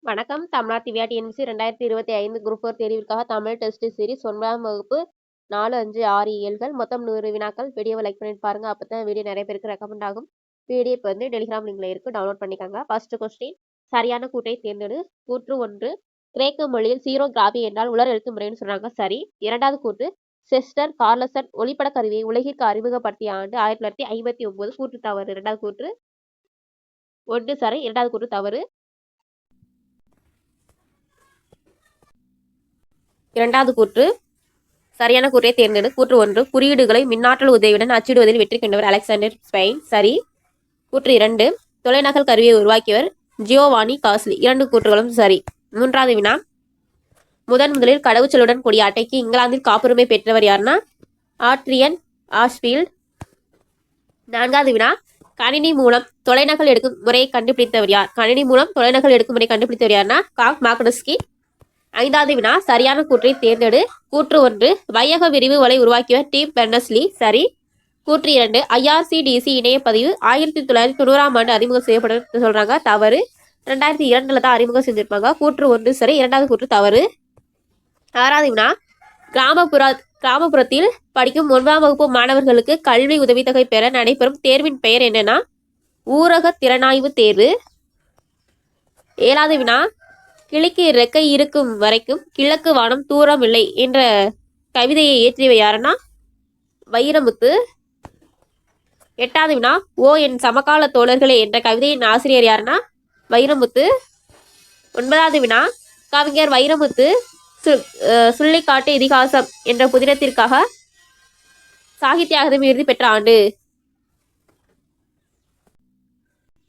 வணக்கம். Tamil Nadu Divya TNPSC 2025 group 4 தேர்விற்காக Tamil test series 9ஆம் வகுப்பு 4, 5, 6 இயல்கள் மொத்தம் 100 வினாக்கள். வீடியோவை லைக் பண்ணிட்டு பாருங்க. அப்போ தான் வீடியோ நிறைய பேருக்கு ரெக்கமெண்ட் ஆகும். பிடிஎஃப் டெலிகிராம் லிங்க்ல இருக்கு, டவுன்லோட் பண்ணிக்கோங்க. ஃபர்ஸ்ட் கொஸ்டின், சரியான கூட்டை தேர்ந்தெடு. கூற்று 1, கிரேக்க மொழியில் சீரோகிராபி என்றால் உலர் எழுத்து முறைன்னு சொல்றாங்க, சரி. இரண்டாவது கூற்று, செஸ்டர் கார்லசன் ஒளிப்பட கருவியை உலகிற்கு அறிமுகப்படுத்திய ஆண்டு 1959, கூற்று தவறு. இரண்டாவது கூற்று 1 சரி, இரண்டாவது கூற்று தவறு. இரண்டாவது கூற்று சரியான கூற்றை தேர்ந்தெடு. கூற்று 1, குறியீடுகளை மின்னாற்றல் உதவியுடன் அச்சிடுவதில் வெற்றி கண்டவர் அலெக்சாண்டர் ஸ்பெயின், சரி. கூற்று 2, தொலைநகல் கருவியை உருவாக்கியவர் ஜியோவானி காஸ்லி, இரண்டு கூற்றுகளும் சரி. மூன்றாவது வினா, முதலில் கடவுச்சொல்லுடன் கூடிய அட்டைக்கு இங்கிலாந்தில் காப்புரிமை பெற்றவர் யாருன்னா ஆட்ரியன் ஆஷ்பீல்ட். நான்காவது வினா, கணினி மூலம் தொலைநகல் எடுக்கும் முறையை கண்டுபிடித்தவர் யார்? கணினி மூலம் தொலைநகல் எடுக்கும் முறையை கண்டுபிடித்தவர் யாருன்னா காக் மாக்னஸ்கி. ஐந்தாவது வினா, சரியான கூற்றை தேர்ந்தெடு. கூற்று 1, வையக விரிவு வலை உருவாக்கியவர் டிம் பெர்னஸ்லி, சரி. கூற்று 2, IRCDC இணையப்பதிவு 1990ஆம் ஆண்டு அறிமுகம் செய்யப்படும் சொல்றாங்க, தவறு. 2002 தான் அறிமுகம் செஞ்சிருப்பாங்க. கூற்று 1 சரி, இரண்டாவது கூற்று தவறு. ஆறாவது வினா, கிராமப்புறத்தில் படிக்கும் 9ஆம் வகுப்பு மாணவர்களுக்கு கல்வி உதவித்தொகை பெற நடைபெறும் தேர்வின் பெயர் என்னன்னா ஊரக திறனாய்வு தேர்வு. ஏழாவது வினா, கிளிக்கு ரெக்கை இருக்கும் வரைக்கும் கிழக்கு வானம் தூரம் இல்லை என்ற கவிதையை இயற்றியவர் யாருன்னா வைரமுத்து. எட்டாவது வினா, ஓ என் சமகால தோழர்களே என்ற கவிதையின் ஆசிரியர் யாருன்னா வைரமுத்து. ஒன்பதாவது வினா, கவிஞர் வைரமுத்து சுள்ளிக்காட்டு இதிகாசம் என்ற புதினத்திற்காக சாகித்ய அகாதமி விருது பெற்ற ஆண்டு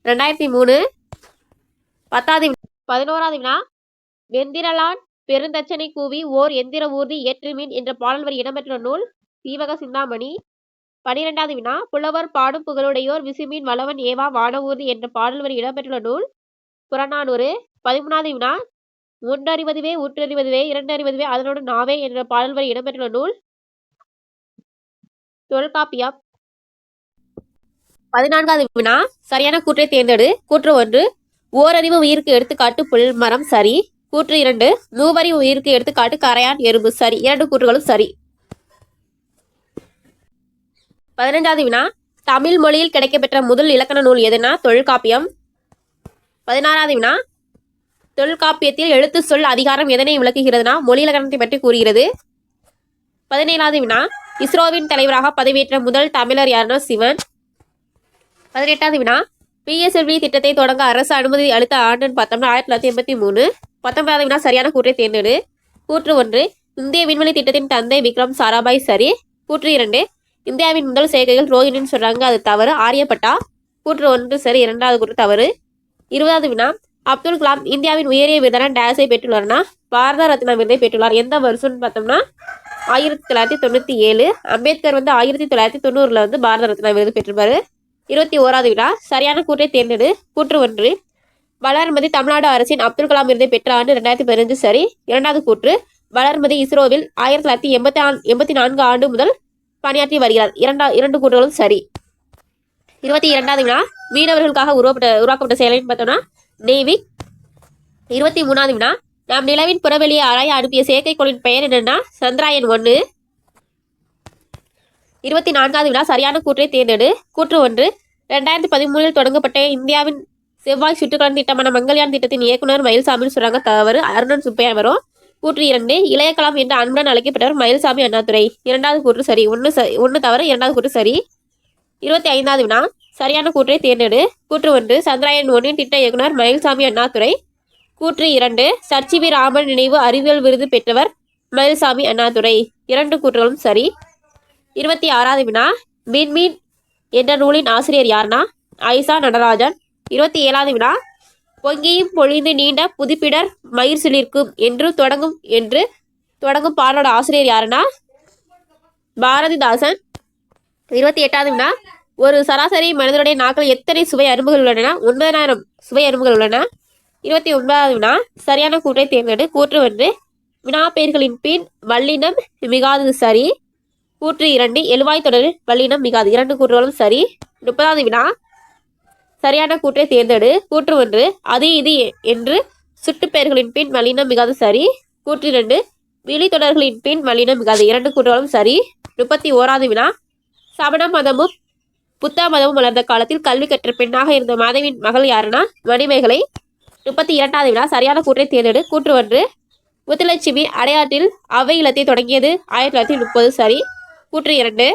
2003. 11வது வினா, வெந்திரலான் பெருந்தச்சனை கூவி ஓர் எந்திர ஊர்தி ஏற்றுமீன் என்ற பாடல் வரி இடம்பெற்ற நூல் சீவக சிந்தாமணி. 12வது வினா, புலவர் பாடும் புகழுடையோர் விசுமீன் வளவன் ஏவா வான ஊர்தி என்ற பாடல் வரி இடம்பெற்றுள்ள நூல் புறநானூறு. 13வது வினா, ஒன்றறிவதுவே ஊற்றறிவதுவே இரண்டறிவதுவே அதனோடு நாவே என்ற பாடல் வரி இடம்பெற்றுள்ள நூல் தொல்காப்பியம். 14வது வினா, சரியான கூற்றை தேர்ந்தெடு. கூற்று 1, ஓரறிவு உயிருக்கு எடுத்துக்காட்டு புல் மரம், சரி. கூற்று 2, மூவறிவு உயிருக்கு எடுத்துக்காட்டு கரையான் எறும்பு, சரி. இரண்டு கூற்றுகளும் சரி. 15வது வினா, தமிழ் மொழியில் கிடைக்கப்பெற்ற முதல் இலக்கண நூல் எதுனா தொல்காப்பியம். 16வது வினா, தொல்காப்பியத்தில் எழுத்து சொல் அதிகாரம் எதனை விளக்குகிறதுனா மொழி இலக்கணத்தை பற்றி கூறுகிறது. 17வது வினா, இஸ்ரோவின் தலைவராக பதவியேற்ற முதல் தமிழர் யாருன்னா சிவன். 18வது வினா, PSLV திட்டத்தை தொடங்க அரசு அனுமதி அளித்த ஆண்டுன்னு பார்த்தோம்னா 1983. 19வது வினா, சரியான கூற்றை தேர்ந்தெடு. கூற்று 1, இந்திய விண்வெளி திட்டத்தின் தந்தை விக்ரம் சாராபாய், சரி. கூற்று 2, இந்தியாவின் முதல் செயற்கைகள் ரோஹிணின்னு சொல்றாங்க, அது தவறு. ஆரியப்பட்டா. கூற்று 1 சரி, இரண்டாவது கூற்று தவறு. 20வது வினா, அப்துல் கலாம் இந்தியாவின் உயரிய விருதான டேஸை பெற்றுள்ளார்னா பாரத ரத்னா விருதை பெற்றுள்ளார், எந்த வருஷம்னு பார்த்தோம்னா 1997. அம்பேத்கர் 1990 பாரத ரத்னா விருது பெற்றிருப்பாரு. 21வது வினா, சரியான கூற்றை தேர்ந்தெடு. கூற்று 1, வளர்மதி தமிழ்நாடு அரசின் அப்துல் கலாம் விருதை பெற்ற ஆண்டு 2015, சரி. இரண்டாவது கூற்று, வளர்மதி இஸ்ரோவில் 1984 ஆண்டு முதல் பணியாற்றி வருகிறார், இரண்டு கூற்றுகளும் சரி. 22வது வினா, மீனவர்களுக்காக உருவாக்கப்பட்ட செயலின்னு பார்த்தோம்னா நேவி. 23வது வினா, நாம் நிலவின் புறவெளியை ஆராய அனுப்பிய செயற்கைக்கோளின் பெயர் என்னன்னா சந்திராயன் 1. 24வது வினா, சரியான கூற்றை தேர்ந்தெடு. கூற்று 1, 2013 தொடங்கப்பட்ட இந்தியாவின் செவ்வாய் சுற்றுக்கலன் திட்டமான மங்கள்யான் திட்டத்தின் இயக்குனர் மயில்சாமின்னு சொல்றாங்க, தவறு. அருணன் சுப்பையா வரும். கூற்று 2, இளைய கலாம் என்று அன்புடன் அழைக்கப்பட்டவர் மயில்சாமி அண்ணாதுரை, இரண்டாவது கூற்று சரி. ஒன்று தவறு, இரண்டாவது கூற்று சரி. 25வது வினா, சரியான கூற்றை தேர்ந்தெடு. கூற்று 1, சந்திராயன் 1 திட்ட இயக்குனர் மயில்சாமி அண்ணாதுரை. கூற்று 2, சர்ச்சிவி ராமன் நினைவு அறிவியல் விருது பெற்றவர் மயில்சாமி அண்ணாதுரை, இரண்டு கூற்றுகளும் சரி. 26வது வினா, மீன் என்ற நூலின் ஆசிரியர் யார்னா ஐசா நடராஜன். 27வது வினா, பொங்கியும் பொழிந்து நீண்ட புதுப்பிடர் மயிர் சிலிர்க்கும் என்று தொடங்கும் பாடலோட ஆசிரியர் யாருன்னா பாரதிதாசன். 28வது வினா, ஒரு சராசரி மனிதனுடைய நாக்கில் எத்தனை சுவை அரும்புகள் உள்ளன? 9,000 சுவை அரும்புகள் உள்ளன. 29வது வினா, சரியான கூற்றை தேர்ந்தெடு. கூற்று 1, வினாப்பெயர்களின் பின் வல்லினம் மிகாதது, சரி. கூற்று 2, எழுவாய் தொடரில் வல்லினம் மிகாது, இரண்டு கூற்றுகளும் சரி. 30வது வினா, சரியான கூற்றை தேர்ந்தெடு. கூற்று 1, அது இது என்று சுட்டுப்பெயர்களின் பின் வல்லினம் மிகாது சரி. கூற்று 2 விழித்தொடர்களின் பின் வல்லினம் மிகாது. 2 கூற்றுகளும் சரி. 31வது வினா சமண மதமும் புத்த மதமும் வளர்ந்த காலத்தில் கல்வி கற்ற பெண்ணாக இருந்த மாதவியின் மகள் யாருன்னா மணிமேகலை. 32வது வினா சரியான கூற்றை தேர்ந்தெடு. கூற்று 1 முத்துலட்சுமி அடையாற்றில் அவை இல்லத்தை தொடங்கியது 1930 சரி. கூற்று 2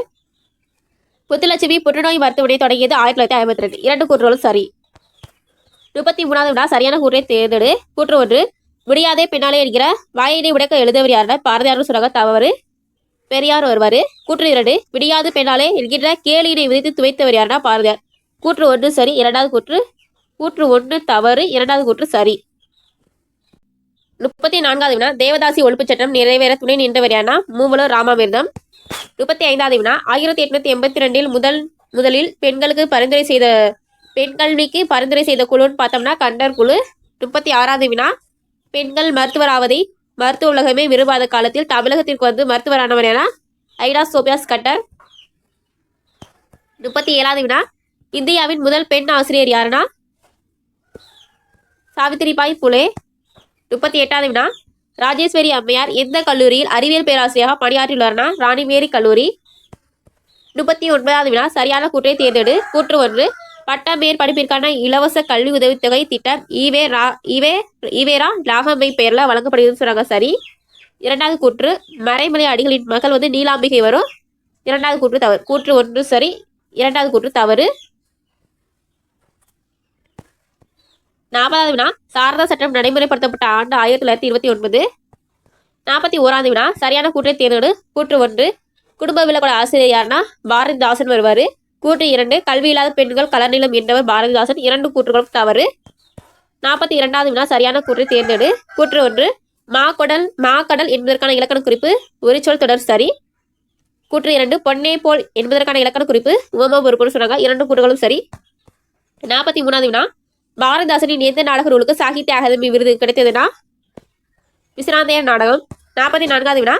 முத்துலட்சுமி புற்றுநோய் மருத்துவமனை தொடங்கியது 1952. 2 கூற்றுகளும் சரி. 33வது வினா சரியான கூற்றை தேர்ந்தெடு. கூற்று 1 முடியாதே பின்னாலே என்கிற வாயினை உடைக்க எழுதவர் யாருன்னா பாரதியார்னு சொல்றாங்க. தவறு. பெரியார் வருவாரு. கூற்று 2 விடியாது பெண்ணாலே என்கின்ற கேளினை விதித்து துவைத்தவர் யாருன்னா பாரதியார். கூற்று 1 சரி. இரண்டாவது கூற்று கூற்று 1 தவறு. இரண்டாவது கூற்று சரி. 34வது வினா தேவதாசி ஒழிப்புச் சட்டம் நிறைவேற துணை நின்றவர் யாருன்னா மூவலூர் ராமாமிர்தம். 35வது வினா 1882 முதலில் பெண்களுக்கு பரிந்துரை செய்த பெண் கல்விக்கு பரிந்துரை செய்த குழுன்னு பார்த்தோம்னா கண்டர் குழு. 36வது வினா பெண்கள் மருத்துவராவதை மருத்துவ உலகமே விரும்பாத காலத்தில் தமிழகத்திற்கு வந்து மருத்துவரானவர் என ஐடா சோபியாஸ் கட்டர். 37வது வினா இந்தியாவின் முதல் பெண் ஆசிரியர் யாருன்னா சாவித்திரிபாய் புலே. 38வது வினா ராஜேஸ்வரி அம்மையார் எந்த கல்லூரியில் அறிவியல் பேராசிரியராக பணியாற்றியுள்ளார்னா ராணிமேரி கல்லூரி. 39வது வினா சரியான கூற்றை தேர்ந்தெடு. கூற்று 1 பட்ட மேற்படிப்பிற்கான இலவச கல்வி உதவித்தொகை திட்டம் ஈவேரா லாகம்மை பெயர்ல வழங்கப்படுகிறது சொல்றாங்க சரி. இரண்டாவது கூற்று மறைமலை அடிகளின் மகள் வந்து நீலாம்பிகை வரும். இரண்டாவது கூற்று தவறு. கூற்று 1 சரி. இரண்டாவது கூற்று தவறு. 40வது வினா சாரதா சட்டம் நடைமுறைப்படுத்தப்பட்ட ஆண்டு 1929. 41வது வினா சரியான கூற்றை தேர்ந்தெடு. கூற்று 1 குடும்ப விளக்கோட ஆசிரியர் யாருன்னா பாரதிதாசன் வருவாரு. கூற்று 2 கல்வி இல்லாத பெண்கள் கலர்நிலம் என்றவர் பாரதிதாசன். 2 கூற்றுகளும் தவறு. 42வது வினா சரியான கூற்றை தேர்ந்தெடு. கூற்று 1 மாக்கடல் என்பதற்கான இலக்கண குறிப்பு ஒரு சொல் தொடர் சரி. கூற்று 2 பொன்னே போல் என்பதற்கான இலக்கண குறிப்பு உவம பொறுப்புன்னு சொன்னாங்க. 2 கூற்றுகளும் சரி. 43வது வினா பாரதிதாசனின் எந்த நாடக நூலுக்கு சாகித்ய அகாதமி விருது கிடைத்ததுன்னா விஸ்ராந்தையர் நாடகம். 44வது வினா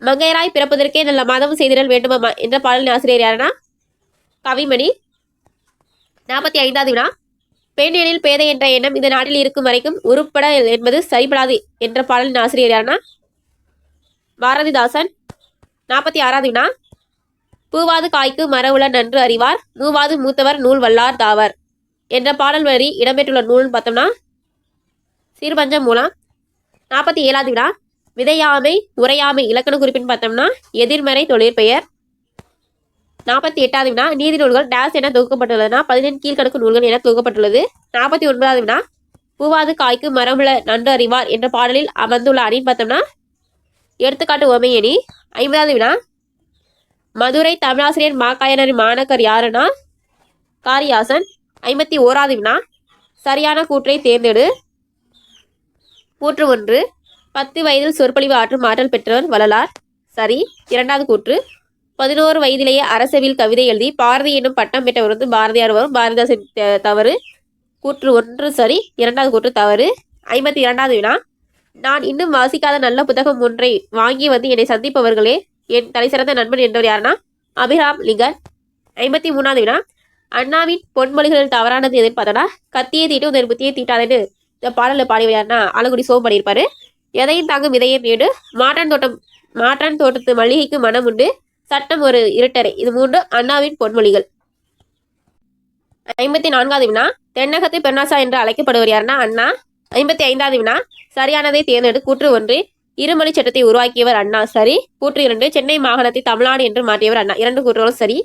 மங்கையராய் பிறப்பதற்கே நல்ல மாதவம் செய்திடல் வேண்டுமா என்ற பாடலின் ஆசிரியர் யாருன்னா கவிமணி. 45வது வினா பெண் எனில் பேதை என்ற எண்ணம் இந்த நாட்டில் இருக்கும் வரைக்கும் உருப்பட என்பது சரிபடாது என்ற பாடலின் ஆசிரியர் யாருன்னா பாரதிதாசன். 46வது வினா பூவாது காய்க்கு மரவுள நன்று அறிவார் மூவாது மூத்தவர் நூல் வல்லார் தாவர் என்ற பாடல் வரி இடம்பெற்றுள்ள நூல்னு பார்த்தோம்னா சீர்பஞ்ச மூலம். 47வது வினா விதையாமை உரையாமை இலக்கண குறிப்பின்னு பார்த்தோம்னா எதிர்மறை தொழிற்பெயர். 48வது வினா நீதி நூல்கள் டேஸ் என தொகுக்கப்பட்டுள்ளதுன்னா 15 கீழ்கணக்கு நூல்கள் என தொகுக்கப்பட்டுள்ளது. 49வது வினா பூவாது காய்க்கு மரமுள்ள நன்று அறிவார் என்ற பாடலில் அமர்ந்துள்ள அணின்னு பார்த்தோம்னா எடுத்துக்காட்டு உவமையணி. 50வது வினா மதுரை தமிழாசிரியர் மாக்காயனரின் மாணக்கர் யாருன்னா காரியாசன். 51வது வினா சரியான கூற்றை தேர்ந்தெடு. கூற்று 1 10 வயதில் சொற்பொழிவு ஆற்றும் ஆற்றல் பெற்றவர் வள்ளலார் சரி. இரண்டாவது கூற்று 11 வயதிலேயே அரசவில் கவிதை எழுதி பாரதி என்னும் பட்டம் பெற்றவர் வந்து பாரதியார் வரும். பாரதிதாசன் தவறு. கூற்று 1 சரி. இரண்டாவது கூற்று தவறு. 52வது வினா நான் இன்னும் வாசிக்காத நல்ல புத்தகம் ஒன்றை வாங்கி வந்து என்னை சந்திப்பவர்களே என் தலைசிறந்த நண்பன் என்றவர் யாருன்னா அபிராம் லிங்கன். 53வது வினா அண்ணாவின் பொன்மொழிகளில் தவறானது எதுன்னு பார்த்தோன்னா கத்தியை தீட்டு உதவி புத்தியை தீட்டாதுன்னு இந்த பாடலில் பாடியவர் யாருன்னா ஆலங்குடி சோம் பண்ணியிருப்பாரு. எதையும் தாங்கும் இதயம் ஏடு மாற்றான் தோட்டத்து மல்லிகைக்கு மனம் உண்டு சட்டம் ஒரு இருட்டரை. இது 3 அண்ணாவின் பொன்மொழிகள். 54வது வினா தென்னகத்து பெண்ணாசா என்று அழைக்கப்படுவர் யாருன்னா அண்ணா. 55வது வினா சரியானதை தேர்ந்தெடு. கூற்று 1 இருமொழி சட்டத்தை உருவாக்கியவர் அண்ணா சரி. கூற்று 2 சென்னை மாகாணத்தை தமிழ்நாடு என்று மாற்றியவர் அண்ணா. 2 கூற்றுகளும் சரி.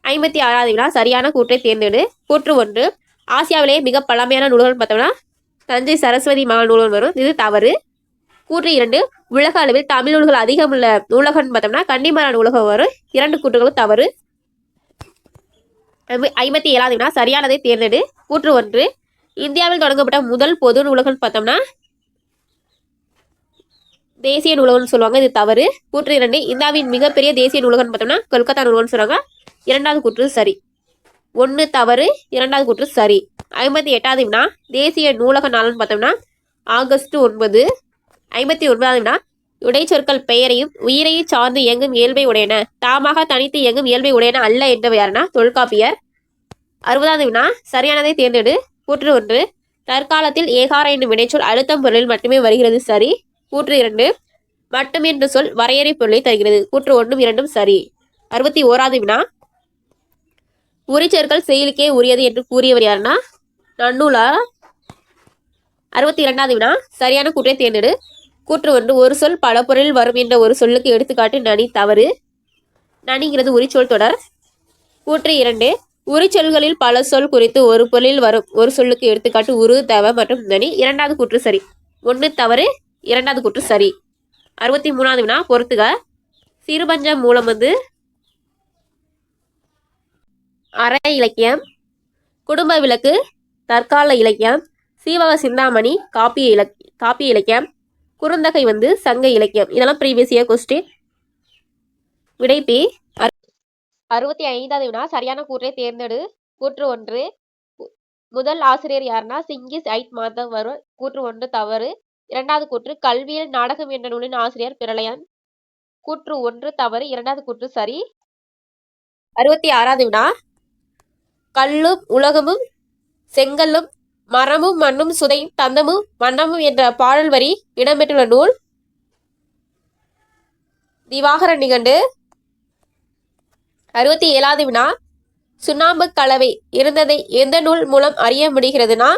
56வது வினா சரியான கூற்றை தேர்ந்தெடு. கூற்று 1 ஆசியாவிலேயே மிக பழமையான நூல்கள் பார்த்தோம்னா தஞ்சை சரஸ்வதி மகள் நூல்கள் வரும். இது தவறு. கூற்று 2 உலக அளவில் தமிழ் நூல்கள் அதிகம் உள்ள நூலகம்னு பார்த்தோம்னா கன்னிமரா நூலகம் வரும். 2 கூற்றுகளும் தவறு. 57வது வினா சரியானதை தேர்ந்தெடு. கூற்று 1 இந்தியாவில் தொடங்கப்பட்ட முதல் பொது நூலகம்னு பார்த்தோம்னா தேசிய நூலகம்னு சொல்லுவாங்க. இது தவறு. கூற்று 2 இந்தியாவின் மிகப்பெரிய தேசிய நூலகம்னு பார்த்தோம்னா கொல்கத்தா நூலகம்னு சொல்றாங்க. இரண்டாவது கூற்று சரி. 1 தவறு. இரண்டாவது கூற்று சரி. 58வது வினா தேசிய நூலக நாள்னு பார்த்தோம்னா ஆகஸ்ட் 9. 59வது வினா இடைச்சொற்கள் பெயரையும் உயிரையும் சார்ந்து இயங்கும் இயல்பை உடையன தாமாக தனித்து இயங்கும் இயல்பை உடையன அல்ல என்றவர் யாருன்னா தொல்காப்பியர். 60வது வினா சரியானதை தேர்ந்தெடு. கூற்று 1 தற்காலத்தில் ஏகார என்னும் வினைச்சொல் அழுத்தம் பொருளில் மட்டுமே வருகிறது சரி. கூற்று 2 மட்டும் என்ற சொல் வரையறை பொருளை தருகிறது. கூற்று 1 2 சரி. 61வது வினா உரிச்சொற்கள் செயலுக்கே உரியது என்று கூறியவர் யாருன்னா நன்னூலார். 62வது வினா சரியான கூற்றை தேர்ந்தெடு. கூற்று 1 ஒரு சொல் பல பொருளில் வரும் என்ற ஒரு சொல்லுக்கு எடுத்துக்காட்டு நனி தவறு. நனிங்கிறது உரிச்சொல் தொடர். கூற்று 2 உரிச்சொல்களில் பல சொல் குறித்து ஒரு பொருளில் வரும் ஒரு சொல்லுக்கு எடுத்துக்காட்டு உரு தவ மற்றும் நனி. 2வது கூற்று சரி. 1 தவறு, 2வது கூற்று சரி. 63வது வினா பொறுத்துக. சிறுபஞ்சம் மூலம் அற இலக்கியம், குடும்ப விளக்கு தற்கால இலக்கியம், சீவக சிந்தாமணி காப்பிய இலக்கியம், குறுந்தகை சங்க இலக்கியம். இதெல்லாம் ப்ரீவியஸ் இயர் கொஸ்டின். விடை பி. 65வது வினா சரியான கூற்றை தேர்ந்தெடு. கூற்று 1 முதல் ஆசிரியர் யாருன்னா சிங்கிஸ் ஐட் மாதவ் வரும். கூற்று 1 தவறு. 2வது கூற்று கல்வியில் நாடகம் என்ற நூலின் ஆசிரியர் பிரளயன். கூற்று 1 தவறு, 2வது கூற்று சரி. 66வது வினா கல்லும் உலகமும் செங்கல்லும் மரமும் மண்ணும் சுதையும் தந்தமும் வண்ணமும் என்ற பாடல் வரி இடம்பெற்றுள்ள நூல் திவாகர நிகண்டு. 67வது வினா சுண்ணாம்பு கலவை இருந்ததை எந்த நூல் மூலம் அறிய முடிகிறதுனா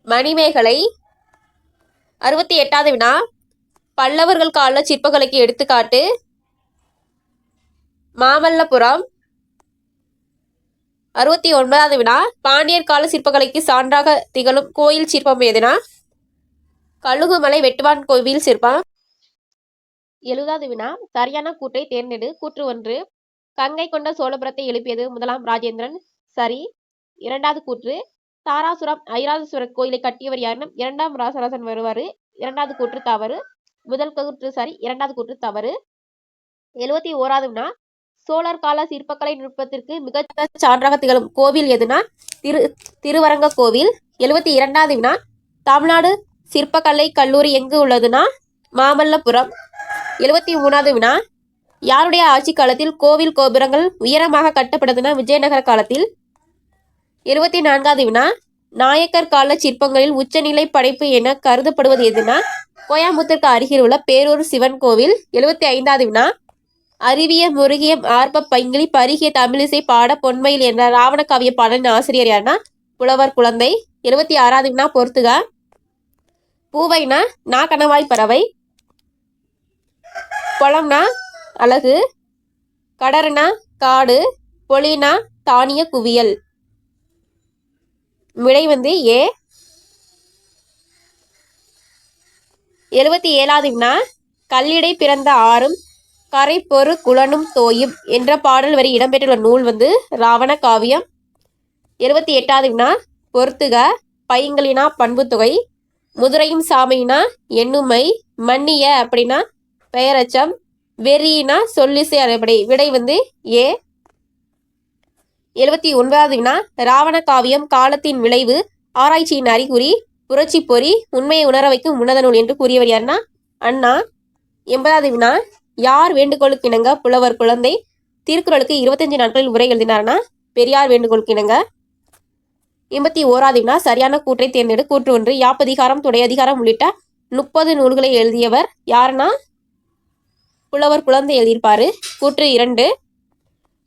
மணிமேகலை. 68வது வினா பல்லவர்கள் கால சிற்பக்கலைக்கு எடுத்துக்காட்டு மாமல்லபுரம். 69வது வினா பாண்டியர் கால சிற்பக்கலைக்கு சான்றாக திகழும் கோயில் சிற்பம் எதுனா கழுகுமலை வெட்டுவான் கோவில் சிற்பம். 70வது வினா சரியான கூற்றை தேர்ந்தெடு. கூற்று 1 கங்கை கொண்ட சோழபுரத்தை எழுப்பியது முதலாம் ராஜேந்திரன் சரி. 2வது கூற்று தாராசுரம் ஐராவதீஸ்வரர் கோயிலை கட்டியவர் யாருன்னு 2ஆம் ராசராசன் வருவாரு. 2வது கூற்று தவறு. முதல் கூற்று சரி, 2வது கூற்று தவறு. 71வது வினா சோழர் கால சிற்பக்கலை நுட்பத்திற்கு மிக சான்றாக திகழும் கோவில் எதுனா திருவரங்க கோவில். 72வது வினா தமிழ்நாடு சிற்பக்கலை கல்லூரி எங்கு உள்ளதுன்னா மாமல்லபுரம். 73வது வினா யாருடைய ஆட்சி காலத்தில் கோவில் கோபுரங்கள் உயரமாக கட்டப்பட்டதுன்னா விஜயநகர காலத்தில். 74வது வினா நாயக்கர் கால சிற்பங்களில் உச்சநிலை படைப்பு என கருதப்படுவது எதுனா கோயம்புத்தூருக்கு அருகில் உள்ள பேரூர் சிவன் கோவில். 75வது வினா அருவிய முருகிய ஆர்ப்ப பைங்கிலி பருகிய தமிழிசை பாட பொன்மையில் என்ற ராவண காவிய பாடலின் ஆசிரியர் யாருன்னா புலவர் குழந்தை. 76வது வினா பொறுத்துக. பூவைனா நா கணவாய் பறவை, பொலம்னா அழகு, கடறுனா காடு, பொலினா தானிய குவியல். விடை ஏ. 77வது வினா கல்லிடை பிறந்த ஆறும் கரை பொறு குலனும் தோயும் என்ற பாடல் வரி இடம்பெற்றுள்ள நூல் ராவண காவியம். 78வது வினா பொறுத்துக. பைங்களினா பண்பு தொகை, முதுரையும் சாமையினா எண்ணுமை, மன்னிய அப்படின்னா பெயரச்சம், வெறியினா சொல்லிசை அடைப்படை. விடை ஏ. 79வது வினா ராவண காவியம் காலத்தின் விளைவு, ஆராய்ச்சியின் அறிகுறி, புரட்சி பொறி, உண்மையை உணர வைக்கும் உன்னத நூல் என்று கூறியவர் யாருன்னா அண்ணா. 80வது வினா யார் வேண்டுகோளுக்கிணங்க புலவர் குழந்தை திருக்குறளுக்கு 25 நாட்களில் உரை எழுதினார்னா பெரியார் வேண்டுகோளுக்கிணங்க. 81வது வினா சரியான கூற்றை தேர்ந்தெடு. கூற்று 1 யாப்பதிகாரம் துணையதிகாரம் உள்ளிட்ட 30 நூல்களை எழுதியவர் யாருன்னா புலவர் குழந்தை எழுதியிருப்பாரு. கூற்று 2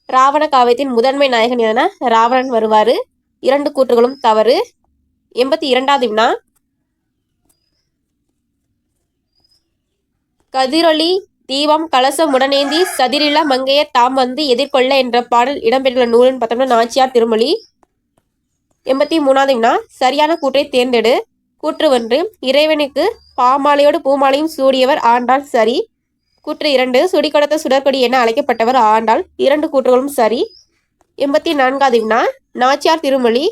ராவண காவியத்தின் முதன்மை நாயகன் என ராவணன் வருவாரு. 2 கூற்றுகளும் தவறு. 82வது வினா கதிரொளி தீபம் கலசம் உடனேந்தி சதிரில மங்கையர் தாம் எதிர்கொள்ள என்ற பாடல் இடம்பெற்றுள்ள நூல்னு பார்த்தோம்னா நாச்சியார் திருமொழி. 83வது வினா சரியான கூற்றை தேர்ந்தெடு. கூற்று 1 இறைவனுக்கு பாமாலையோடு பூமாலையும் சூடியவர் ஆண்டாள் சரி. கூற்று 2 சுடி கொடுத்த சுடற்கொடி என அழைக்கப்பட்டவர் ஆண்டாள். 2 கூற்றுகளும் சரி. 84வது வினா நாச்சியார் திருமொழி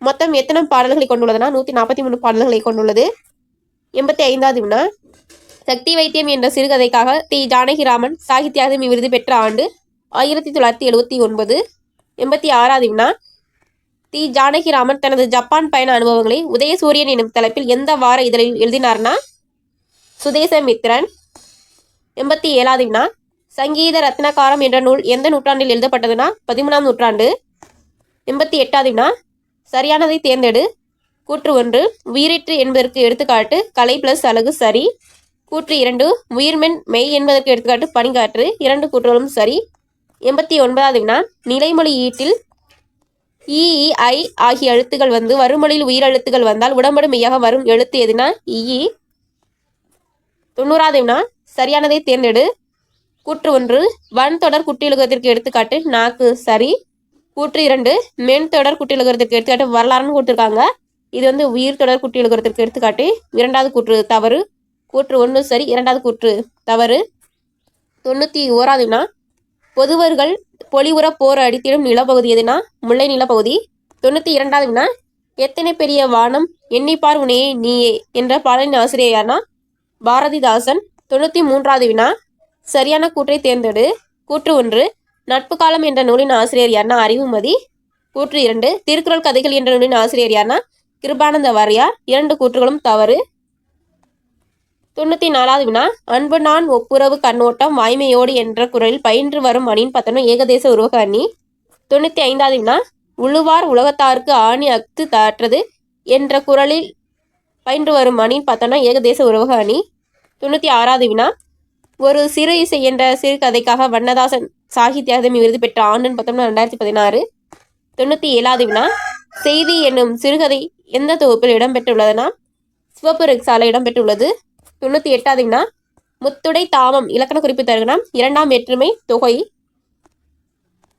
மொத்தம் எத்தனை பாடல்களை கொண்டுள்ளதுன்னா 143 பாடல்களை கொண்டுள்ளது. 85வது வினா சக்தி வைத்தியம் என்ற சிறுகதைக்காக தி ஜானகிராமன் சாகித்ய அகாதமி விருது பெற்ற ஆண்டு 1979. 86வது வினா தி ஜானகிராமன் தனது ஜப்பான் பயண அனுபவங்களை உதயசூரியன் எனும் தலைப்பில் எந்த வார இதழில் எழுதினார்னா சுதேசமித்திரன். 87வது வினா சங்கீத ரத்னகாரம் என்ற நூல் எந்த நூற்றாண்டில் எழுதப்பட்டதுன்னா 13ஆம் நூற்றாண்டு. 88வது வினா சரியானதை தேர்ந்தெடு. கூற்று 1 உயிரிற்று என்பதற்கு எடுத்துக்காட்டு கலை பிளஸ் அழகு சரி. கூற்று 2 உயிர்மென் மெய் என்பதற்கு எடுத்துக்காட்டு பனிக்காற்று. 2 கூற்றுகளும் சரி. 89வது வினா நிலைமொழி ஈட்டில் இ ஐ ஆகிய எழுத்துக்கள் வருமொழியில் உயிரெழுத்துக்கள் வந்தால் உடம்படு மெய்யாக வரும் எழுத்து எதுனா இ. 90வது வினா சரியானதை தேர்ந்தெடு. கூற்று 1 வன் தொடர் குட்டியலுகத்திற்கு எடுத்துக்காட்டு நாக்கு சரி. கூற்று 2 மென் தொடர் குட்டியலுகத்திற்கு எடுத்துக்காட்டு வரலாறுன்னு கொடுத்துருக்காங்க. இது உயிர் தொடர் குட்டியலுகத்திற்கு எடுத்துக்காட்டு. 2வது கூற்று தவறு. கூற்று 1 சரி. 2வது கூற்று தவறு. 91வது வினா பொதுவர்கள் பொலிவுற போர் அடித்திடும் நிலப்பகுதி எதுனா முல்லை நிலப்பகுதி. 92வது வினா எத்தனை பெரிய வானம் எண்ணிப்பார் உனையே நீயே என்ற பாடலின் ஆசிரியர் யார்னா பாரதிதாசன். 93வது வினா சரியான கூற்றை தேர்ந்தெடு. கூற்று 1 நட்பு காலம் என்ற நூலின் ஆசிரியர் யார்னா அறிவுமதி. கூற்று 2 திருக்குறள் கதைகள் என்ற நூலின் ஆசிரியர் யார்னா கிருபானந்த வாரியார். 2 கூற்றுகளும் தவறு. 94வது வினா அன்பு நான் ஒப்புரவு கண்ணோட்டம் வாய்மையோடு என்ற குரலில் பயின்று வரும் அணியின் பத்தனம் ஏகதேச உருவக அணி. 95வது வினா உழுவார் உலகத்தாருக்கு ஆணி அஃது தாற்றது என்ற குரலில் பயின்று வரும் அணியின் பத்தனம் ஏகதேச உருவக அணி. 96வது வினா ஒரு சிறு இசை என்ற சிறுகதைக்காக வண்ணதாசன் சாகித்ய அகாதமி விருது பெற்ற ஆண்டுன்னு பார்த்தோம்னா 2016. 97வது வினா செய்தி என்னும் சிறுகதை எந்த தொகுப்பில் இடம்பெற்றுள்ளதுன்னா சிவப்பு ரெக்ஸால இடம்பெற்றுள்ளது. 98வது வினா முத்துடை தாமம் இலக்கண குறிப்பு தருகனா 2ஆம் வேற்றுமை தொகை.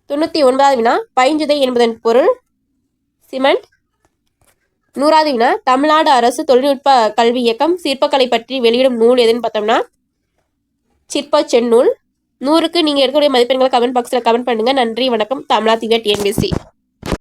99வது வினா பைஞ்சுதை என்பதன் பொருள் சிமெண்ட். 100வது வினா தமிழ்நாடு அரசு தொழில்நுட்ப கல்வி இயக்கம் சிற்பக்கலை பற்றி வெளியிடும் நூல் எதுன்னு பார்த்தோம்னா சிற்ப செந்நூல். 100க்கு நீங்கள் எடுக்கக்கூடிய மதிப்பெண்களை கமெண்ட் பாக்ஸில் கமெண்ட் பண்ணுங்க. நன்றி, வணக்கம். தமிழா திவ்யா TNPSC.